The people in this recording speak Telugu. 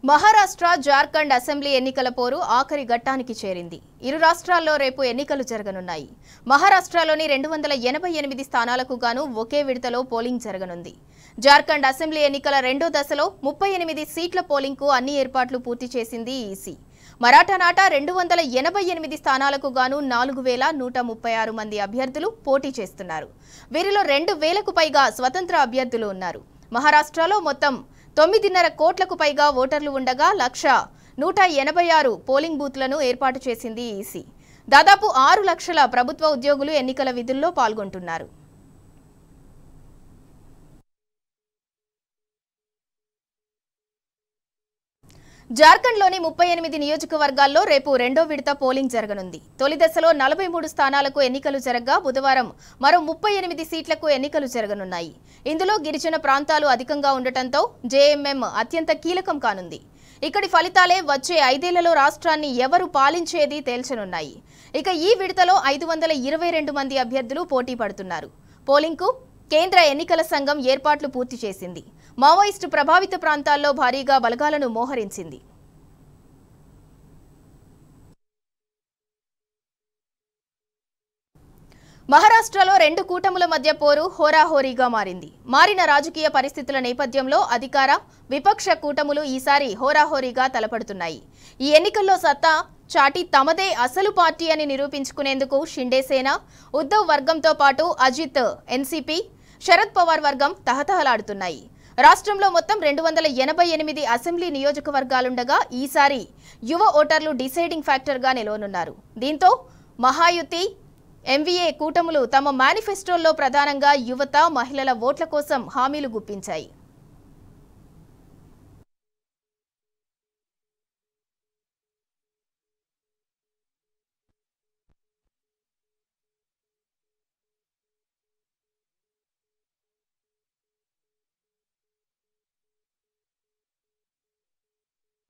మహారాష్ట్ర జార్ఖండ్ అసెంబ్లీ ఎన్నికల పోరు ఆఖరి ఘట్టానికి చేరింది. ఇరు రాష్ట్రాల్లో రేపు ఎన్నికలు జరగనున్నాయి. మహారాష్ట్రలోని 288 స్థానాలకు గాను ఒకే విడతలో పోలింగ్ జరగనుంది. జార్ఖండ్ అసెంబ్లీ ఎన్నికల రెండో దశలో 38 సీట్ల పోలింగ్కు అన్ని ఏర్పాట్లు పూర్తి చేసింది ఈసీ. మరాఠా నాట 288 స్థానాలకు గాను 4136 మంది అభ్యర్థులు పోటీ చేస్తున్నారు. వీరిలో 2000కు పైగా స్వతంత్ర అభ్యర్థులు ఉన్నారు. మహారాష్ట్రలో మొత్తం 9.5 కోట్లకు పైగా ఓటర్లు ఉండగా 1,186 పోలింగ్ బూత్లను ఏర్పాటు చేసింది ఈసీ. దాదాపు 6 లక్షల ప్రభుత్వ ఉద్యోగులు ఎన్నికల విధుల్లో పాల్గొంటున్నారు. జార్ఖండ్లోని 38 నియోజకవర్గాల్లో రేపు రెండో విడత పోలింగ్ జరగనుంది. తొలి దశలో 43 స్థానాలకు ఎన్నికలు జరగగా బుధవారం మరో 38 సీట్లకు ఎన్నికలు జరగనున్నాయి. ఇందులో గిరిజన ప్రాంతాలు అధికంగా ఉండటంతో జేఎంఎం అత్యంత కీలకం కానుంది. ఇక్కడి ఫలితాలే వచ్చే 5 ఏళ్లలో రాష్ట్రాన్ని ఎవరు పాలించేది తేల్చనున్నాయి. ఇక ఈ విడతలో 522 మంది అభ్యర్థులు పోటీ పడుతున్నారు. పోలింగ్కు కేంద్ర ఎన్నికల సంఘం ఏర్పాట్లు పూర్తి చేసింది. మావోయిస్టు ప్రభావిత ప్రాంతాల్లో భారీగా బలగాలను మోహరించింది. మహారాష్ట్రలో 2 కూటముల మధ్య పోరు హోరాహోరీగా మారింది. మారిన రాజకీయ పరిస్థితుల నేపథ్యంలో అధికార, విపక్ష కూటములు ఈసారి హోరాహోరీగా తలపడుతున్నాయి. ఈ ఎన్నికల్లో సత్తా చాటి తమదే అసలు పార్టీ అని నిరూపించుకునేందుకు షిండే సేన, ఉద్ధవ్ వర్గంతో పాటు అజిత్, ఎన్సీపీ, శరద్ పవార్ వర్గం తహతహలాడుతున్నాయి. రాష్ట్రంలో మొత్తం 288 అసెంబ్లీ నియోజకవర్గాలుండగా ఈసారి యువ ఓటర్లు డిసైడింగ్ ఫ్యాక్టర్గా నిలవనున్నారు. దీంతో మహాయుతి, ఎంవీఏ కూటములు తమ మేనిఫెస్టోల్లో ప్రధానంగా యువత, మహిళల ఓట్ల కోసం హామీలు గుప్పించాయి.